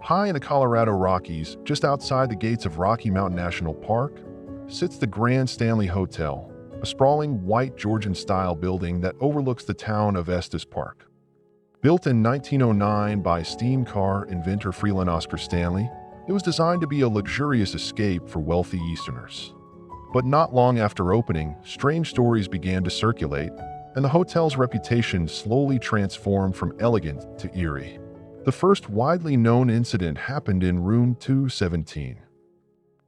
High in the Colorado Rockies, just outside the gates of Rocky Mountain National Park, sits the Grand Stanley Hotel, a sprawling white Georgian-style building that overlooks the town of Estes Park. Built in 1909 by steam car inventor Freeland Oscar Stanley, it was designed to be a luxurious escape for wealthy Easterners. But not long after opening, strange stories began to circulate, and the hotel's reputation slowly transformed from elegant to eerie. The first widely known incident happened in room 217.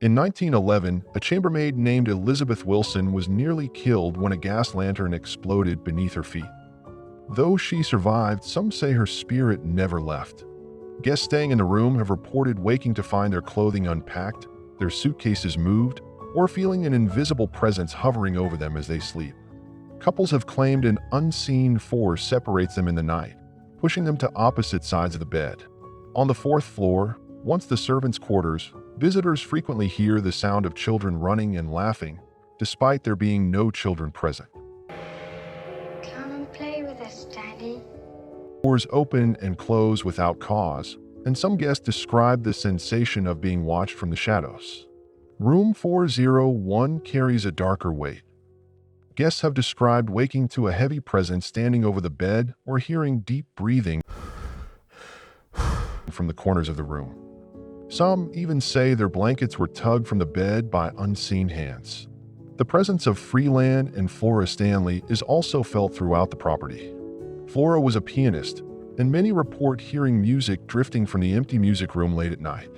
In 1911, a chambermaid named Elizabeth Wilson was nearly killed when a gas lantern exploded beneath her feet. Though she survived, some say her spirit never left. Guests staying in the room have reported waking to find their clothing unpacked, their suitcases moved, or feeling an invisible presence hovering over them as they sleep. Couples have claimed an unseen force separates them in the night, pushing them to opposite sides of the bed. On the fourth floor, once the servants' quarters, visitors frequently hear the sound of children running and laughing, despite there being no children present. Come and play with us, Daddy. Doors open and close without cause, and some guests describe the sensation of being watched from the shadows. Room 401 carries a darker weight. Guests have described waking to a heavy presence standing over the bed or hearing deep breathing from the corners of the room. Some even say their blankets were tugged from the bed by unseen hands. The presence of Freeland and Flora Stanley is also felt throughout the property. Flora was a pianist, and many report hearing music drifting from the empty music room late at night.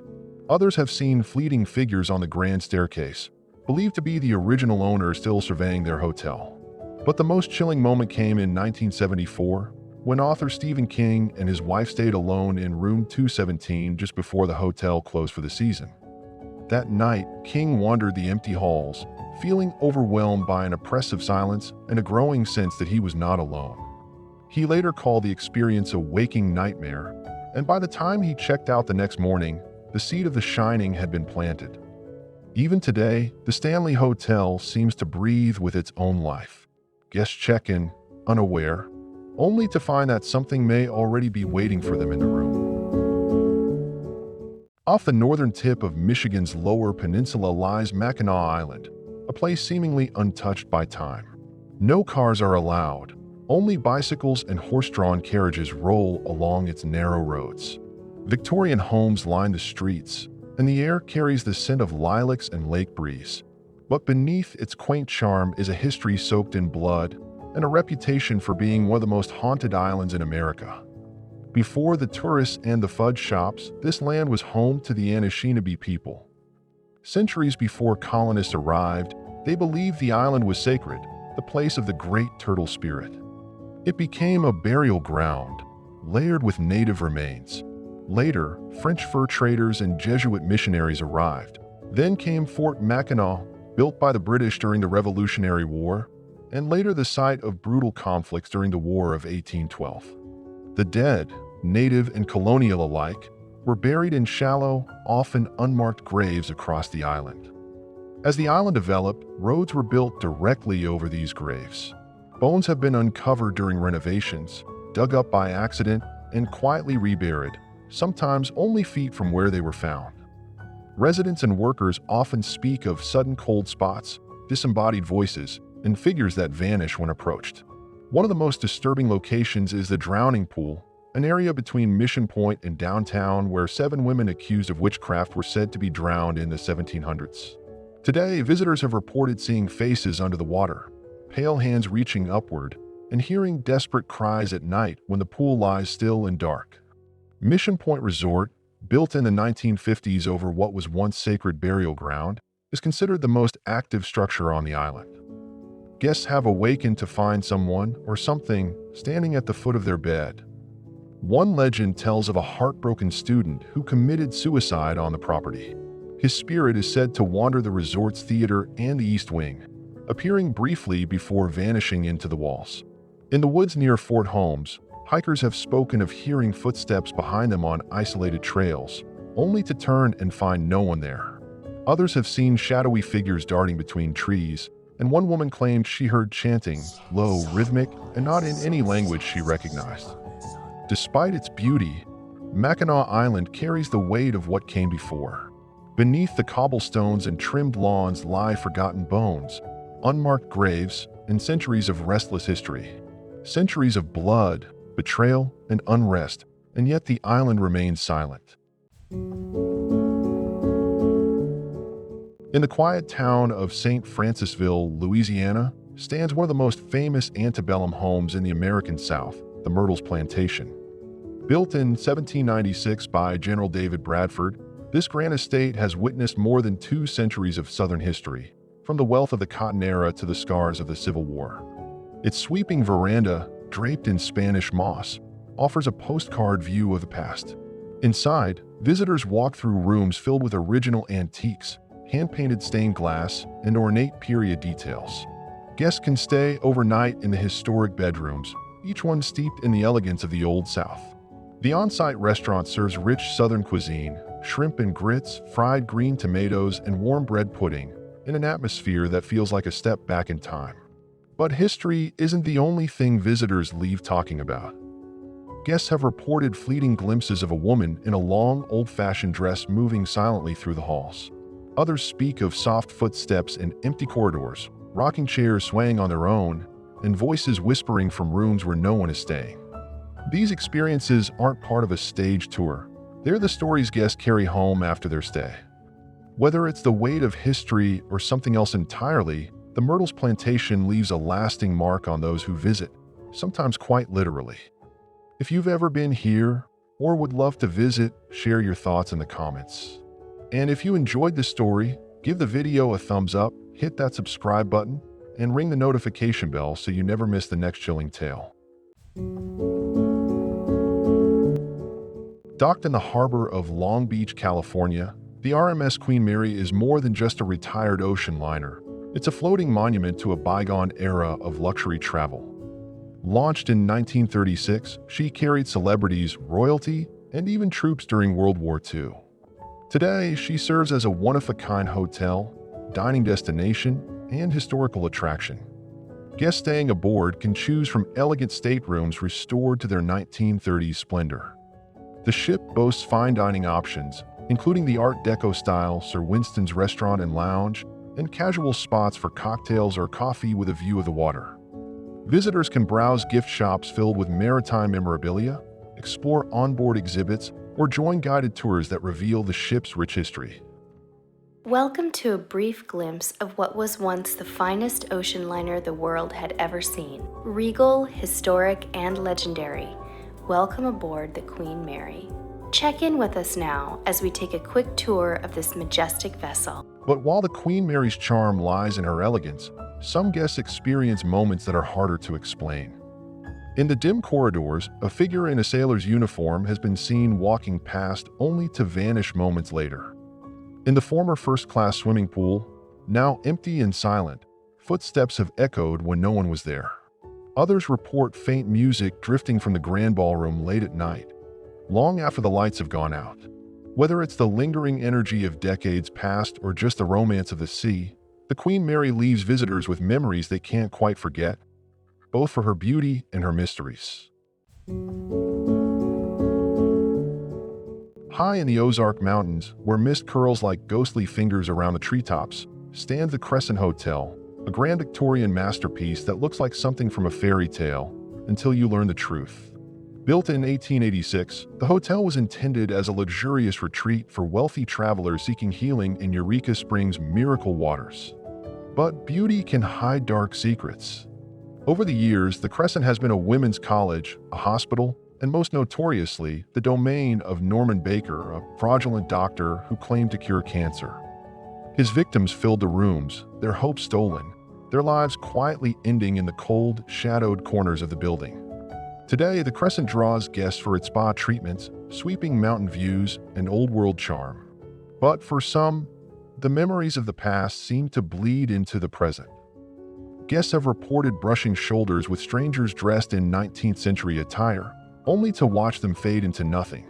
Others have seen fleeting figures on the grand staircase, believed to be the original owner still surveying their hotel. But the most chilling moment came in 1974, when author Stephen King and his wife stayed alone in room 217 just before the hotel closed for the season. That night, King wandered the empty halls, feeling overwhelmed by an oppressive silence and a growing sense that he was not alone. He later called the experience a waking nightmare, and by the time he checked out the next morning, the seed of The Shining had been planted. Even today, the Stanley Hotel seems to breathe with its own life. Guests check in, unaware, only to find that something may already be waiting for them in the room. Off the northern tip of Michigan's lower peninsula lies Mackinac Island, a place seemingly untouched by time. No cars are allowed, only bicycles and horse-drawn carriages roll along its narrow roads. Victorian homes line the streets, and the air carries the scent of lilacs and lake breeze. But beneath its quaint charm is a history soaked in blood and a reputation for being one of the most haunted islands in America. Before the tourists and the fudge shops, this land was home to the Anishinaabe people. Centuries before colonists arrived, they believed the island was sacred, the place of the great turtle spirit. It became a burial ground, layered with native remains. Later, French fur traders and Jesuit missionaries arrived. Then came Fort Mackinac, built by the British during the Revolutionary War, and later the site of brutal conflicts during the War of 1812. The dead, native and colonial alike, were buried in shallow, often unmarked graves across the island. As the island developed, roads were built directly over these graves. Bones have been uncovered during renovations, dug up by accident, and quietly reburied, sometimes only feet from where they were found. Residents and workers often speak of sudden cold spots, disembodied voices, and figures that vanish when approached. One of the most disturbing locations is the Drowning Pool, an area between Mission Point and downtown where 7 women accused of witchcraft were said to be drowned in the 1700s. Today, visitors have reported seeing faces under the water, pale hands reaching upward, and hearing desperate cries at night when the pool lies still and dark. Mission Point Resort, built in the 1950s over what was once sacred burial ground, is considered the most active structure on the island. Guests have awakened to find someone or something standing at the foot of their bed. One legend tells of a heartbroken student who committed suicide on the property. His spirit is said to wander the resort's theater and the East Wing, appearing briefly before vanishing into the walls. In the woods near Fort Holmes, hikers have spoken of hearing footsteps behind them on isolated trails, only to turn and find no one there. Others have seen shadowy figures darting between trees, and one woman claimed she heard chanting, low, rhythmic, and not in any language she recognized. Despite its beauty, Mackinac Island carries the weight of what came before. Beneath the cobblestones and trimmed lawns lie forgotten bones, unmarked graves, and centuries of restless history. Centuries of blood, betrayal, and unrest, and yet the island remains silent. In the quiet town of St. Francisville, Louisiana, stands one of the most famous antebellum homes in the American South, the Myrtles Plantation. Built in 1796 by General David Bradford, this grand estate has witnessed more than 2 centuries of Southern history, from the wealth of the Cotton Era to the scars of the Civil War. Its sweeping veranda, draped in Spanish moss, offers a postcard view of the past. Inside, visitors walk through rooms filled with original antiques, hand-painted stained glass, and ornate period details. Guests can stay overnight in the historic bedrooms, each one steeped in the elegance of the Old South. The on-site restaurant serves rich Southern cuisine, shrimp and grits, fried green tomatoes, and warm bread pudding, in an atmosphere that feels like a step back in time. But history isn't the only thing visitors leave talking about. Guests have reported fleeting glimpses of a woman in a long, old-fashioned dress moving silently through the halls. Others speak of soft footsteps in empty corridors, rocking chairs swaying on their own, and voices whispering from rooms where no one is staying. These experiences aren't part of a stage tour. They're the stories guests carry home after their stay. Whether it's the weight of history or something else entirely, the Myrtles Plantation leaves a lasting mark on those who visit, sometimes quite literally. If you've ever been here or would love to visit, share your thoughts in the comments. And if you enjoyed this story, give the video a thumbs up, hit that subscribe button, and ring the notification bell so you never miss the next chilling tale. Docked in the harbor of Long Beach, California, the RMS Queen Mary is more than just a retired ocean liner. It's a floating monument to a bygone era of luxury travel. Launched in 1936, she carried celebrities, royalty, and even troops during World War II. Today, she serves as a one-of-a-kind hotel, dining destination, and historical attraction. Guests staying aboard can choose from elegant staterooms restored to their 1930s splendor. The ship boasts fine dining options, including the Art Deco-style Sir Winston's Restaurant and Lounge, and casual spots for cocktails or coffee with a view of the water. Visitors can browse gift shops filled with maritime memorabilia, explore onboard exhibits, or join guided tours that reveal the ship's rich history. Welcome to a brief glimpse of what was once the finest ocean liner the world had ever seen. Regal, historic, and legendary. Welcome aboard the Queen Mary. Check in with us now as we take a quick tour of this majestic vessel. But while the Queen Mary's charm lies in her elegance, some guests experience moments that are harder to explain. In the dim corridors, a figure in a sailor's uniform has been seen walking past only to vanish moments later. In the former first-class swimming pool, now empty and silent, footsteps have echoed when no one was there. Others report faint music drifting from the grand ballroom late at night, long after the lights have gone out. Whether it's the lingering energy of decades past or just the romance of the sea, the Queen Mary leaves visitors with memories they can't quite forget, both for her beauty and her mysteries. High in the Ozark Mountains, where mist curls like ghostly fingers around the treetops, stands the Crescent Hotel, a grand Victorian masterpiece that looks like something from a fairy tale until you learn the truth. Built in 1886, the hotel was intended as a luxurious retreat for wealthy travelers seeking healing in Eureka Springs' miracle waters. But beauty can hide dark secrets. Over the years, the Crescent has been a women's college, a hospital, and most notoriously, the domain of Norman Baker, a fraudulent doctor who claimed to cure cancer. His victims filled the rooms, their hopes stolen, their lives quietly ending in the cold, shadowed corners of the building. Today, the Crescent draws guests for its spa treatments, sweeping mountain views, and old-world charm. But for some, the memories of the past seem to bleed into the present. Guests have reported brushing shoulders with strangers dressed in 19th century attire, only to watch them fade into nothing.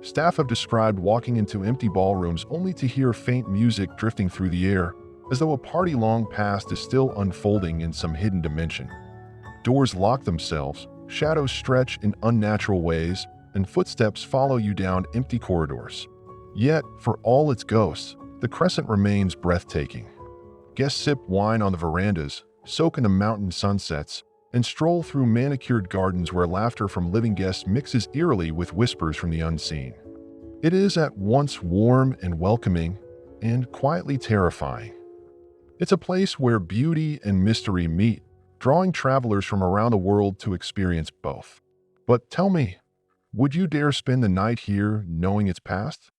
Staff have described walking into empty ballrooms only to hear faint music drifting through the air, as though a party long past is still unfolding in some hidden dimension. Doors lock themselves, shadows stretch in unnatural ways, and footsteps follow you down empty corridors. Yet, for all its ghosts, the Crescent remains breathtaking. Guests sip wine on the verandas, soak in the mountain sunsets, and stroll through manicured gardens where laughter from living guests mixes eerily with whispers from the unseen. It is at once warm and welcoming, and quietly terrifying. It's a place where beauty and mystery meet, drawing travelers from around the world to experience both. But tell me, would you dare spend the night here knowing its past?